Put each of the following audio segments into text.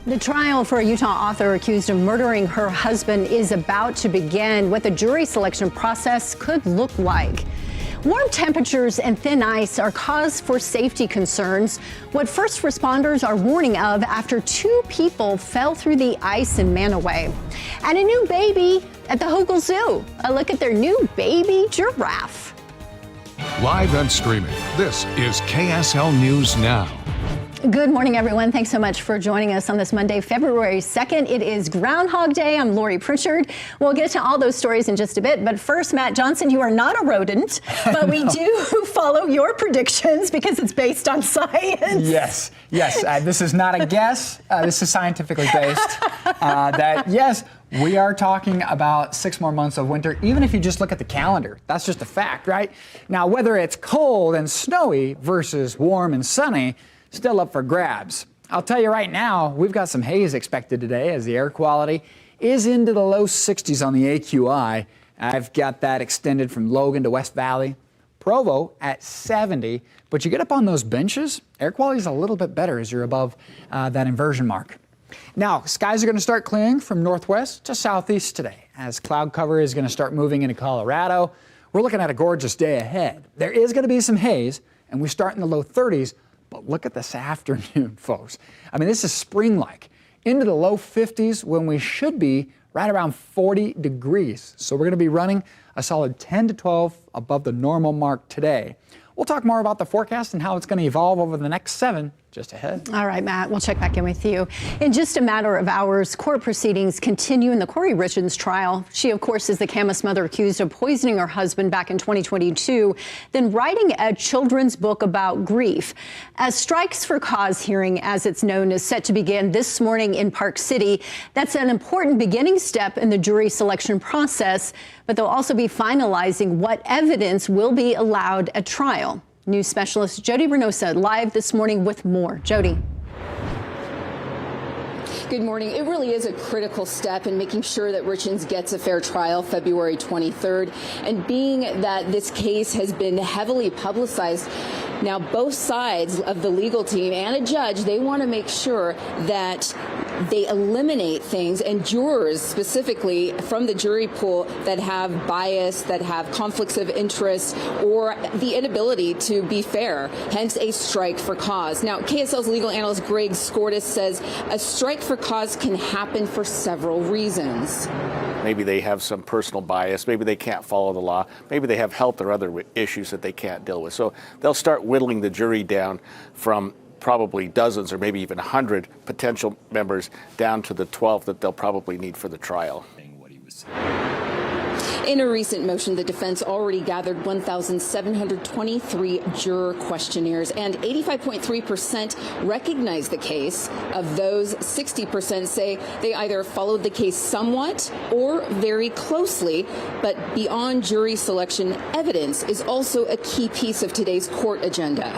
The trial for a Utah author accused of murdering her husband is about to begin. What the jury selection process could look like. Warm temperatures and thin ice are cause for safety concerns. What first responders are warning of after 2 people fell through the ice in Manaway. And a new baby at the Hogle Zoo. A look at their new baby giraffe. Live and streaming, this is KSL News Now. Good morning, everyone. Thanks so much for joining us on this Monday, February 2nd. It is Groundhog Day. I'm Lori Pritchard. We'll get to all those stories in just a bit. But first, Matt Johnson, you are not a rodent, but we do follow your predictions because it's based on science. Yes. This is not a guess. This is scientifically based. Yes, we are talking about 6 more months of winter, even if you just look at the calendar. That's just a fact, right? Now, whether it's cold and snowy versus warm and sunny, still up for grabs. I'll tell you right now, we've got some haze expected today as the air quality is into the low 60s on the AQI. I've got that extended from Logan to West Valley. Provo at 70, but you get up on those benches, air quality is a little bit better as you're above that inversion mark. Now, skies are going to start clearing from northwest to southeast today as cloud cover is going to start moving into Colorado. We're looking at a gorgeous day ahead. There is going to be some haze, and we start in the low 30s. But look at this afternoon, folks. I mean, this is spring-like. Into the low 50s when we should be right around 40 degrees. So we're going to be running a solid 10 to 12 above the normal mark today. We'll talk more about the forecast and how it's going to evolve over the next 7 just ahead. All right, Matt, we'll check back in with you. In just a matter of hours, court proceedings continue in the Kouri Richins trial. She, of course, is the Camas mother accused of poisoning her husband back in 2022, then writing a children's book about grief. A strikes for cause hearing, as it's known, is set to begin this morning in Park City. That's an important beginning step in the jury selection process, but they'll also be finalizing what evidence will be allowed at trial. News specialist Jody Reynosa live this morning with more. Jody. Good morning. It really is a critical step in making sure that Richins gets a fair trial February 23rd. And being that this case has been heavily publicized, now both sides of the legal team and a judge, they want to make sure that they eliminate things, and jurors specifically from the jury pool that have bias, that have conflicts of interest, or the inability to be fair, hence a strike for cause. Now, KSL's legal analyst Greg Skordas says a strike for cause can happen for several reasons. Maybe they have some personal bias, maybe they can't follow the law, maybe they have health or other issues that they can't deal with. So they'll start whittling the jury down from probably dozens or maybe even 100 potential members down to the 12 that they'll probably need for the trial. In a recent motion, the defense already gathered 1,723 juror questionnaires, and 85.3% recognize the case. Of those, 60% say they either followed the case somewhat or very closely. But beyond jury selection, evidence is also a key piece of today's court agenda.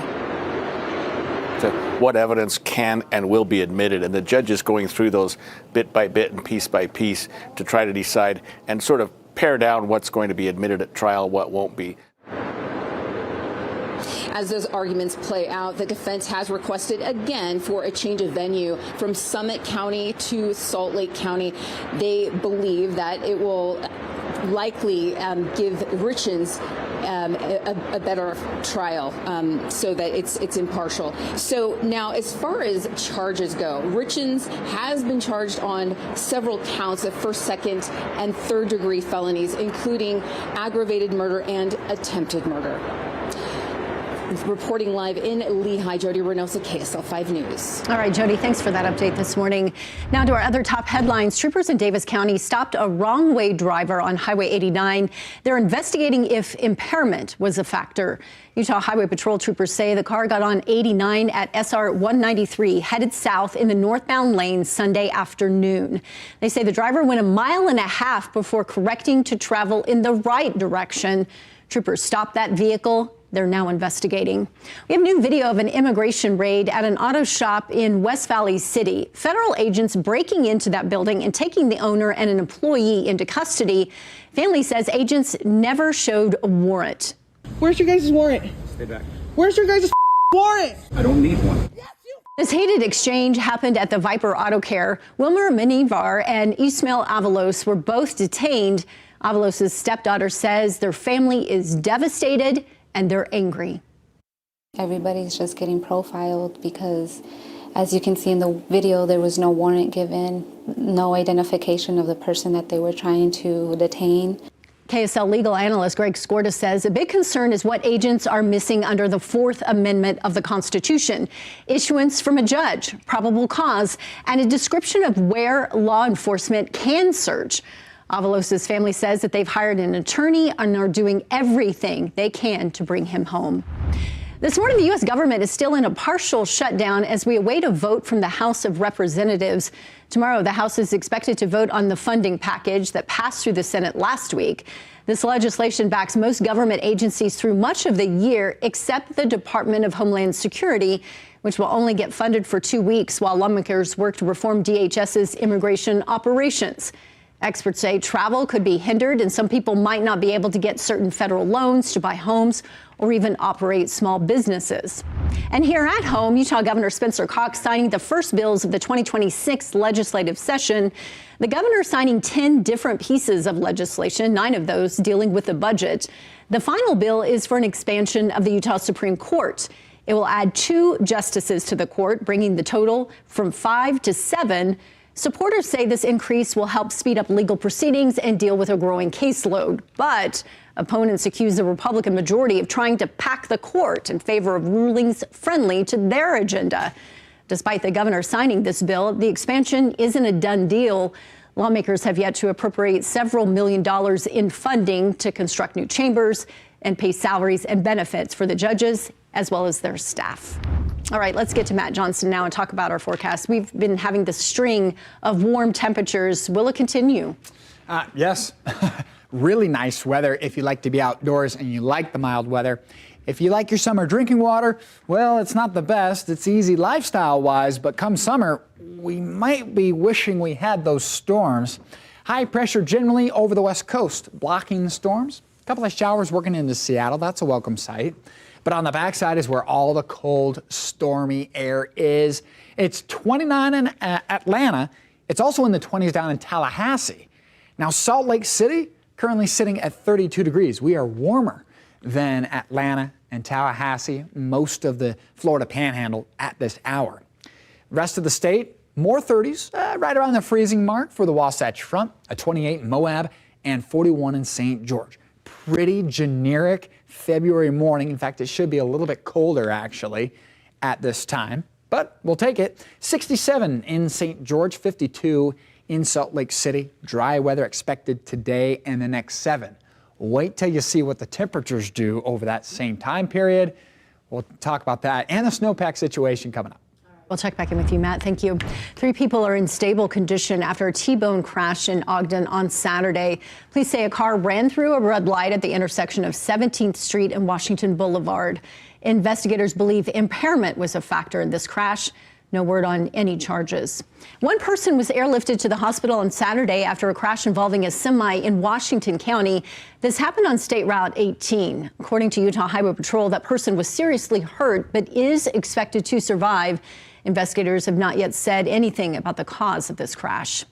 To what evidence can and will be admitted, and the judge is going through those bit by bit and piece by piece to try to decide and sort of pare down what's going to be admitted at trial, what won't be. As those arguments play out, the defense has requested again for a change of venue from Summit County to Salt Lake County. They believe that it will likely give Richins a better trial so that it's impartial. So now, as far as charges go, Richins has been charged on several counts of first, second, and third degree felonies, including aggravated murder and attempted murder. Reporting live in Lehi, Jody Reynosa, KSL 5 News. All right, Jody, thanks for that update this morning. Now to our other top headlines. Troopers in Davis County stopped a wrong-way driver on Highway 89. They're investigating if impairment was a factor. Utah Highway Patrol troopers say the car got on 89 at SR 193, headed south in the northbound lane Sunday afternoon. They say the driver went 1.5 miles before correcting to travel in the right direction. Troopers stopped that vehicle. They're now investigating. We have new video of an immigration raid at an auto shop in West Valley City. Federal agents breaking into that building and taking the owner and an employee into custody. Family says agents never showed a warrant. Where's your guys' warrant? Stay back. Where's your guys' warrant? I don't need one. Yes, you This heated exchange happened at the Viper Auto Care. Wilmer Minivar and Ismail Avalos were both detained. Avalos' stepdaughter says their family is devastated and they're angry. Everybody's just getting profiled because, as you can see in the video, there was no warrant given, no identification of the person that they were trying to detain. KSL legal analyst Greg Skorda says a big concern is what agents are missing under the Fourth Amendment of the Constitution. Issuance from a judge, probable cause, and a description of where law enforcement can search. Avalos' family says that they've hired an attorney and are doing everything they can to bring him home. This morning, the U.S. government is still in a partial shutdown as we await a vote from the House of Representatives. Tomorrow, the House is expected to vote on the funding package that passed through the Senate last week. This legislation backs most government agencies through much of the year, except the Department of Homeland Security, which will only get funded for 2 weeks while lawmakers work to reform DHS's immigration operations. Experts say travel could be hindered and some people might not be able to get certain federal loans to buy homes or even operate small businesses. And here at home, Utah Governor Spencer Cox signing the first bills of the 2026 legislative session. The governor signing 10 different pieces of legislation, 9 of those dealing with the budget. The final bill is for an expansion of the Utah Supreme Court. It will add 2 justices to the court, bringing the total from 5 to 7. Supporters say this increase will help speed up legal proceedings and deal with a growing caseload. But opponents accuse the Republican majority of trying to pack the court in favor of rulings friendly to their agenda. Despite the governor signing this bill, the expansion isn't a done deal. Lawmakers have yet to appropriate several $1 million in funding to construct new chambers and pay salaries and benefits for the judges as well as their staff. All right, let's get to Matt Johnston now and talk about our forecast. We've been having this string of warm temperatures. Will it continue? Yes. Really nice weather if you like to be outdoors and you like the mild weather. If you like your summer drinking water, well, it's not the best. It's easy lifestyle-wise, but come summer, we might be wishing we had those storms. High pressure generally over the west coast, blocking the storms. A couple of showers working into Seattle. That's a welcome sight. But on the backside is where all the cold, stormy air is. It's 29 in Atlanta. It's also in the 20s down in Tallahassee. Now, Salt Lake City currently sitting at 32 degrees. We are warmer than Atlanta and Tallahassee, most of the Florida Panhandle at this hour. Rest of the state, more 30s, right around the freezing mark for the Wasatch Front, a 28 in Moab and 41 in St. George. Pretty generic February morning. In fact, it should be a little bit colder actually at this time, but we'll take it. 67 in St. George, 52 in Salt Lake City. Dry weather expected today and the next 7. Wait till you see what the temperatures do over that same time period. We'll talk about that and the snowpack situation coming up. We'll check back in with you, Matt. Thank you. 3 people are in stable condition after a T-bone crash in Ogden on Saturday. Police say a car ran through a red light at the intersection of 17th Street and Washington Boulevard. Investigators believe impairment was a factor in this crash. No word on any charges. 1 person was airlifted to the hospital on Saturday after a crash involving a semi in Washington County. This happened on State Route 18. According to Utah Highway Patrol, that person was seriously hurt but is expected to survive. Investigators have not yet said anything about the cause of this crash.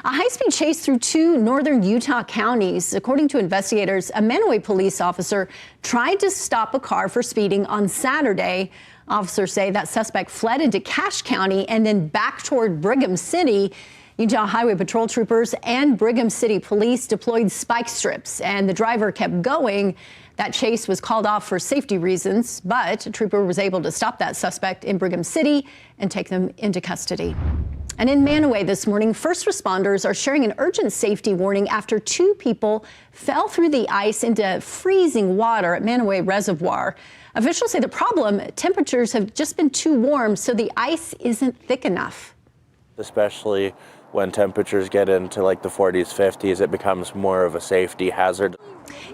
A high-speed chase through 2 northern Utah counties. According to investigators, a Manaway police officer tried to stop a car for speeding on Saturday. Officers say that suspect fled into Cache County and then back toward Brigham City. Utah Highway Patrol troopers and Brigham City police deployed spike strips, and the driver kept going. That chase was called off for safety reasons, but a trooper was able to stop that suspect in Brigham City and take them into custody. And in Manaway this morning, first responders are sharing an urgent safety warning after 2 people fell through the ice into freezing water at Manaway Reservoir. Officials say the problem, temperatures have just been too warm, so the ice isn't thick enough. Especially when temperatures get into like the 40s, 50s, it becomes more of a safety hazard.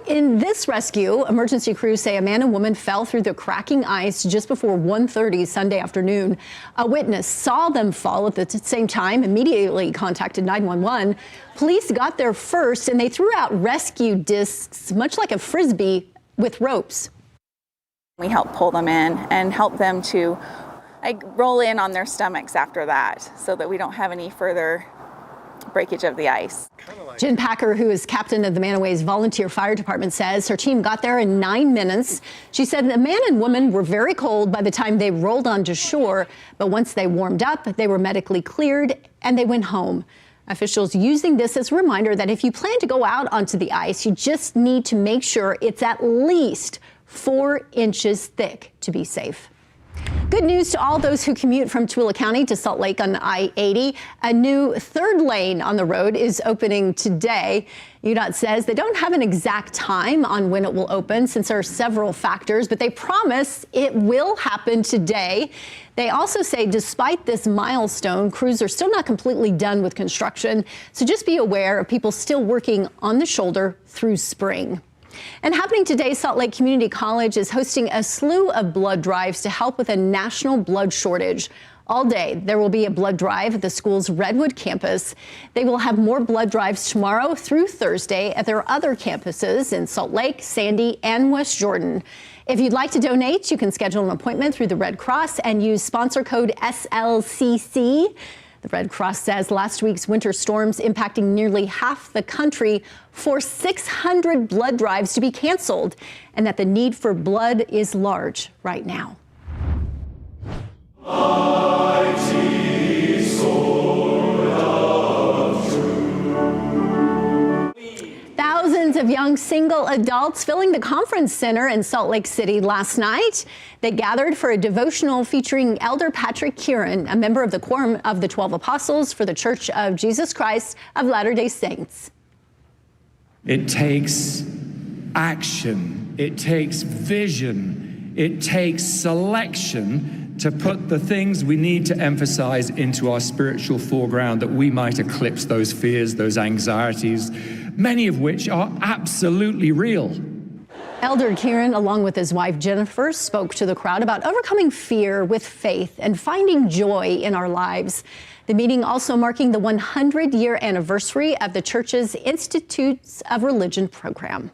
In this rescue, emergency crews say a man and woman fell through the cracking ice just before 1:30 Sunday afternoon. A witness saw them fall at the same time, immediately contacted 911. Police got there first, and they threw out rescue discs, much like a Frisbee, with ropes. We help pull them in and help them to I roll in on their stomachs after that so that we don't have any further breakage of the ice. Jen Packer, who is captain of the Manaway's volunteer fire department, says her team got there in 9 minutes. She said the man and woman were very cold by the time they rolled onto shore, but once they warmed up, they were medically cleared and they went home. Officials using this as a reminder that if you plan to go out onto the ice, you just need to make sure it's at least 4 inches thick to be safe. Good news to all those who commute from Tooele County to Salt Lake on I-80. A new 3rd lane on the road is opening today. UDOT says they don't have an exact time on when it will open since there are several factors, but they promise it will happen today. They also say despite this milestone, crews are still not completely done with construction, so just be aware of people still working on the shoulder through spring. And happening today, Salt Lake Community College is hosting a slew of blood drives to help with a national blood shortage. All day, there will be a blood drive at the school's Redwood campus. They will have more blood drives tomorrow through Thursday at their other campuses in Salt Lake, Sandy, and West Jordan. If you'd like to donate, you can schedule an appointment through the Red Cross and use sponsor code SLCC. The Red Cross says last week's winter storms impacting nearly half the country forced 600 blood drives to be canceled, and that the need for blood is large right now. Thousands of young single adults filling the conference center in Salt Lake City last night. They gathered for a devotional featuring Elder Patrick Kieran, a member of the Quorum of the 12 Apostles for the Church of Jesus Christ of Latter-day Saints. It takes action, it takes vision, it takes selection to put the things we need to emphasize into our spiritual foreground that we might eclipse those fears, those anxieties, many of which are absolutely real. Elder Kieran, along with his wife Jennifer, spoke to the crowd about overcoming fear with faith and finding joy in our lives. The meeting also marking the 100-year anniversary of the church's Institutes of Religion program.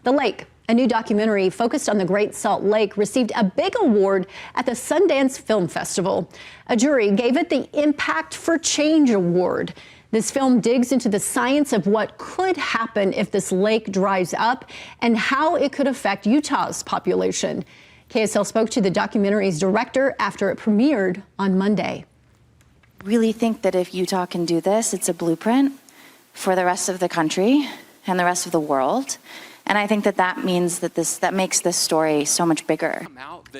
The Lake, a new documentary focused on the Great Salt Lake, received a big award at the Sundance Film Festival. A jury gave it the Impact for Change Award. This film digs into the science of what could happen if this lake dries up and how it could affect Utah's population. KSL spoke to the documentary's director after it premiered on Monday. Really think that if Utah can do this, it's a blueprint for the rest of the country and the rest of the world. And I think that means that makes this story so much bigger.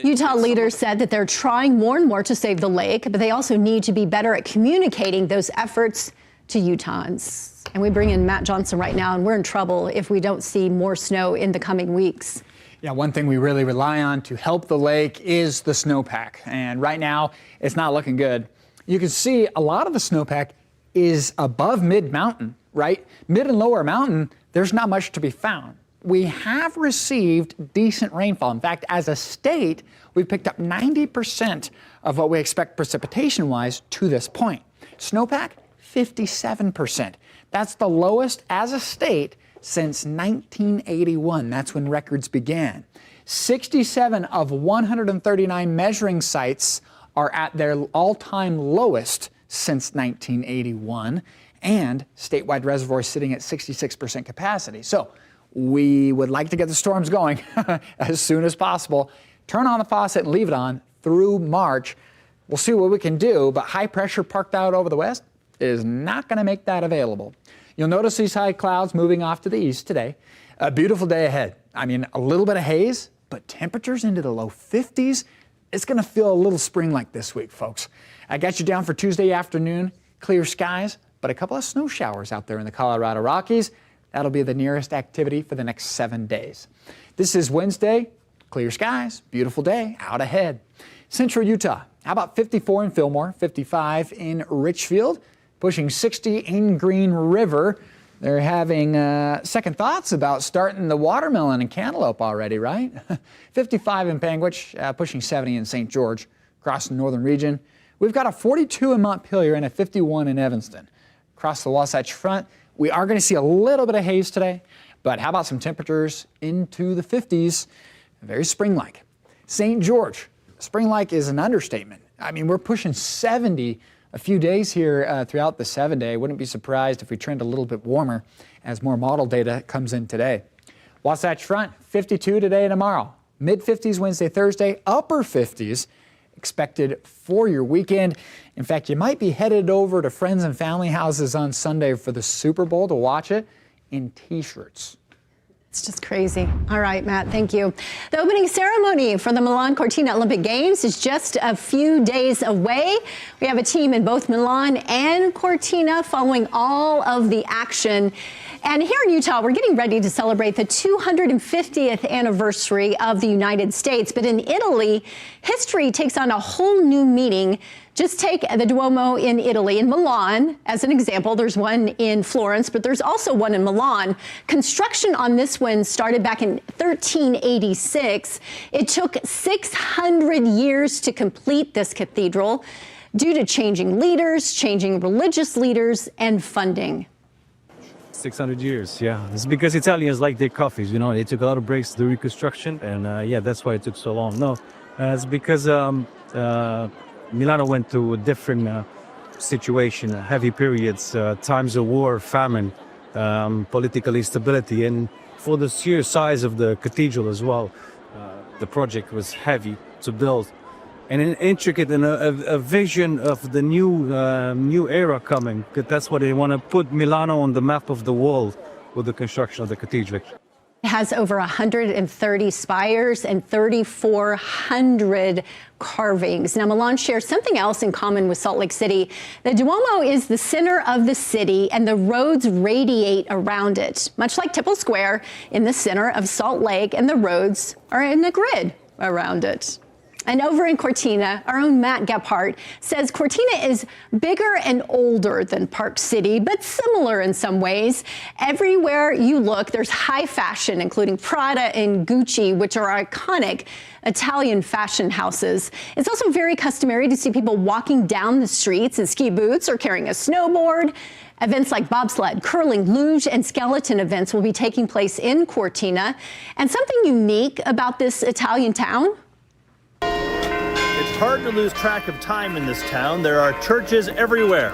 Utah leaders said that they're trying more and more to save the lake, but they also need to be better at communicating those efforts to Utahns. And we bring in Matt Johnson right now, and we're in trouble if we don't see more snow in the coming weeks. Yeah, one thing we really rely on to help the lake is the snowpack. And right now, it's not looking good. You can see a lot of the snowpack is above mid-mountain, right? Mid and lower mountain, there's not much to be found. We have received decent rainfall. In fact, as a state, we've picked up 90% of what we expect precipitation-wise to this point. Snowpack, 57%. That's the lowest as a state since 1981. That's when records began. 67 of 139 measuring sites are at their all-time lowest since 1981, and statewide reservoirs sitting at 66% capacity. So we would like to get the storms going as soon as possible. Turn on the faucet and leave it on through March. We'll see what we can do, but high pressure parked out over the west is not going to make that available. You'll notice these high clouds moving off to the east today. A beautiful day ahead. I mean, a little bit of haze, but temperatures into the low 50s. It's going to feel a little spring-like this week, folks. I got you down for Tuesday afternoon, clear skies, but a couple of snow showers out there in the Colorado Rockies. That'll be the nearest activity for the next 7 days. This is Wednesday, clear skies, beautiful day out ahead. Central Utah, how about 54 in Fillmore, 55 in Richfield, pushing 60 in Green River. They're having second thoughts about starting the watermelon and cantaloupe already, right? 55 in Panguitch, pushing 70 in St. George, across the northern region. We've got a 42 in Montpelier and a 51 in Evanston. Across the Wasatch Front, we are going to see a little bit of haze today, but how about some temperatures into the 50s? Very spring-like. St. George, spring-like is an understatement. I mean, we're pushing 70 a few days here throughout the 7-day. Wouldn't be surprised if we trend a little bit warmer as more model data comes in today. Wasatch Front, 52 today and tomorrow. Mid-50s Wednesday, Thursday, upper 50s expected for your weekend. In fact, you might be headed over to friends and family houses on Sunday for the Super Bowl to watch it in T-shirts. It's just crazy. All right, Matt, thank you. The opening ceremony for the Milan Cortina Olympic Games is just a few days away. We have a team in both Milan and Cortina following all of the action. And here in Utah, we're getting ready to celebrate the 250th anniversary of the United States. But in Italy, history takes on a whole new meaning. Just take the Duomo in Italy, in Milan, as an example. There's one in Florence, but there's also one in Milan. Construction on this one started back in 1386. It took 600 years to complete this cathedral due to changing leaders, changing religious leaders, and funding. 600 years, yeah. It's because Italians like their coffees, you know. They took a lot of breaks to the reconstruction, and yeah, that's why it took so long. No, it's because Milano went through a different situation, heavy periods, times of war, famine, political instability, and for the sheer size of the cathedral as well, the project was heavy to build. And an intricate and a vision of the new era coming. That's what they want to put Milano on the map of the world with the construction of the cathedral. It has over 130 spires and 3,400 carvings. Now, Milan shares something else in common with Salt Lake City. The Duomo is the center of the city, and the roads radiate around it, much like Temple Square in the center of Salt Lake, and the roads are in a grid around it. And over in Cortina, our own Matt Gephardt says Cortina is bigger and older than Park City, but similar in some ways. Everywhere you look, there's high fashion, including Prada and Gucci, which are iconic Italian fashion houses. It's also very customary to see people walking down the streets in ski boots or carrying a snowboard. Events like bobsled, curling, luge, and skeleton events will be taking place in Cortina. And something unique about this Italian town? It's hard to lose track of time in this town. There are churches everywhere,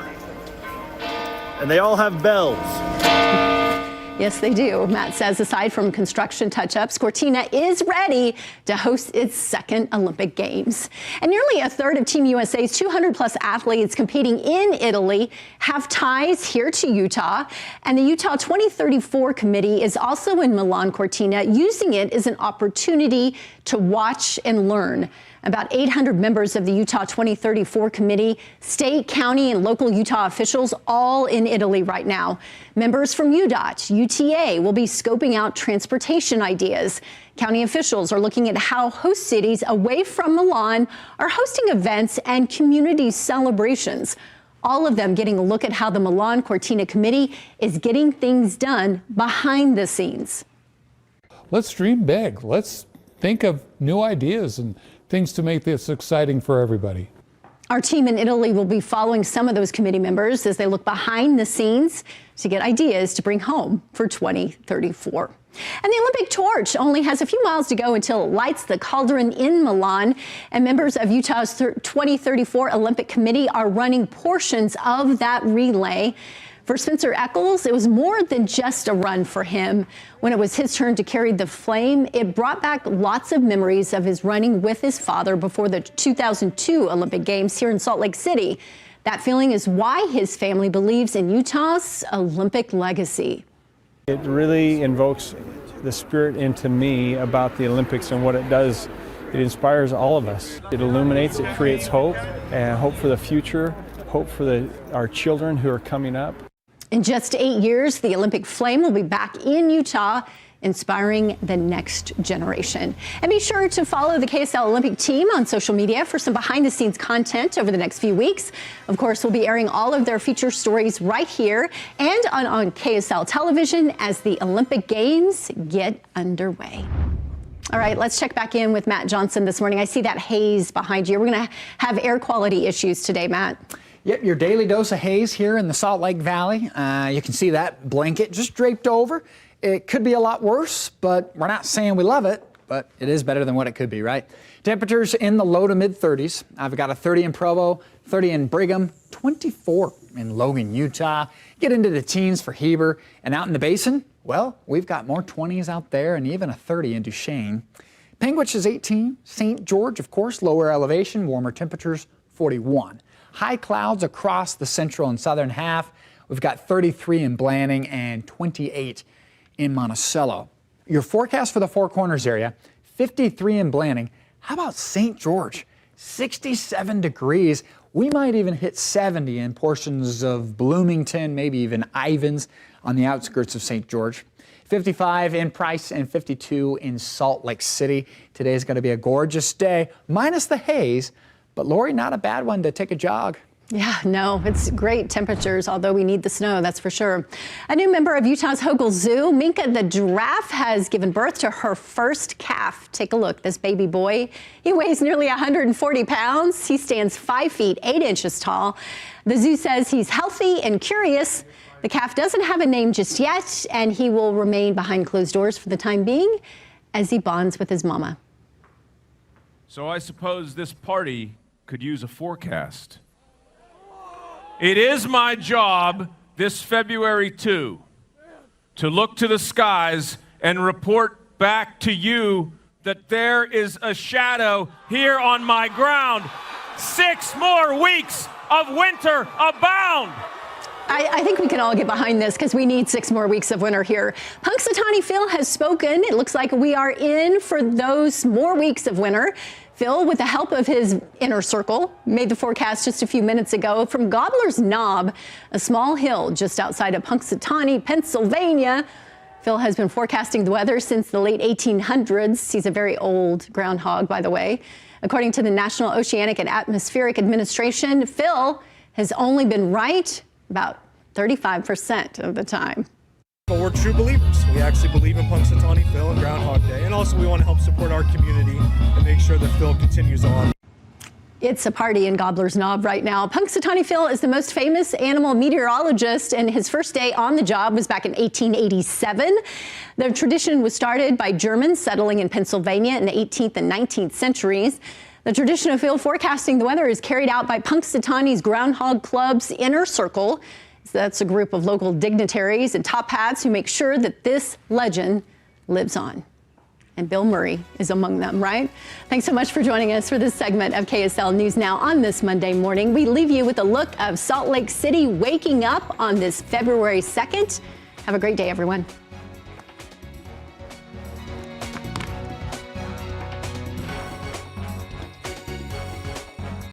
and they all have bells. Yes, they do. Matt says aside from construction touch-ups, Cortina is ready to host its second Olympic Games. And nearly a third of Team USA's 200-plus athletes competing in Italy have ties here to Utah. And the Utah 2034 committee is also in Milan Cortina, using it as an opportunity to watch and learn. About 800 members of the Utah 2034 committee, state, county, and local Utah officials all in Italy right now. Members from UDOT, UTA will be scoping out transportation ideas. County officials are looking at how host cities away from Milan are hosting events and community celebrations. All of them getting a look at how the Milan Cortina committee is getting things done behind the scenes. Let's dream big. Let's think of new ideas and things to make this exciting for everybody. Our team in Italy will be following some of those committee members as they look behind the scenes to get ideas to bring home for 2034. And the Olympic torch only has a few miles to go until it lights the cauldron in Milan. And members of Utah's 2034 Olympic Committee are running portions of that relay. For Spencer Eccles, it was more than just a run for him. When it was his turn to carry the flame, it brought back lots of memories of his running with his father before the 2002 Olympic Games here in Salt Lake City. That feeling is why his family believes in Utah's Olympic legacy. It really invokes the spirit into me about the Olympics and what it does. It inspires all of us. It illuminates, it creates hope, and hope for the future, hope for our children who are coming up. In just 8 years, the Olympic flame will be back in Utah, inspiring the next generation. And be sure to follow the KSL Olympic team on social media for some behind-the-scenes content over the next few weeks. Of course, we'll be airing all of their feature stories right here and on KSL television as the Olympic Games get underway. All right, let's check back in with Matt Johnson this morning. I see that haze behind you. We're going to have air quality issues today, Matt. Yep, your daily dose of haze here in the Salt Lake Valley. You can see that blanket just draped over. It could be a lot worse, but we're not saying we love it, but it is better than what it could be, right? Temperatures in the low to mid 30s. I've got a 30 in Provo, 30 in Brigham, 24 in Logan, Utah. Get into the teens for Heber. And out in the basin, well, we've got more 20s out there and even a 30 in Duchesne. Penguich is 18. St. George, of course, lower elevation, warmer temperatures, 41. High clouds across the central and southern half. We've got 33 in Blanding and 28 in Monticello. Your forecast for the Four Corners area, 53 in Blanding. How about St. George? 67 degrees. We might even hit 70 in portions of Bloomington, maybe even Ivins on the outskirts of St. George. 55 in Price and 52 in Salt Lake City. Today's going to be a gorgeous day, minus the haze. But Lori, not a bad one to take a jog. Yeah, no, it's great temperatures, although we need the snow, that's for sure. A new member of Utah's Hogle Zoo, Minka the giraffe, has given birth to her first calf. Take a look, this baby boy. He weighs nearly 140 pounds. He stands 5 feet 8 inches tall. The zoo says he's healthy and curious. The calf doesn't have a name just yet, and he will remain behind closed doors for the time being as he bonds with his mama. So I suppose this party could use a forecast. It is my job this February 2 to look to the skies and report back to you that there is a shadow here on my ground. 6 more weeks of winter abound. I think we can all get behind this because we need 6 more weeks of winter here. Punxsutawney Phil has spoken. It looks like we are in for those more weeks of winter. Phil, with the help of his inner circle, made the forecast just a few minutes ago from Gobbler's Knob, a small hill just outside of Punxsutawney, Pennsylvania. Phil has been forecasting the weather since the late 1800s. He's a very old groundhog, by the way. According to the National Oceanic and Atmospheric Administration, Phil has only been right about 35% of the time. But we're true believers. We actually believe in Punxsutawney Phil and Groundhog Day. And also we want to help support our community and make sure that Phil continues on. It's a party in Gobbler's Knob right now. Punxsutawney Phil is the most famous animal meteorologist, and his first day on the job was back in 1887. The tradition was started by Germans settling in Pennsylvania in the 18th and 19th centuries. The tradition of Phil forecasting the weather is carried out by Punxsutawney's Groundhog Club's Inner Circle. So that's a group of local dignitaries and top hats who make sure that this legend lives on. And Bill Murray is among them, right? Thanks so much for joining us for this segment of KSL News Now on this Monday morning. We leave you with a look of Salt Lake City waking up on this February 2nd. Have a great day, everyone.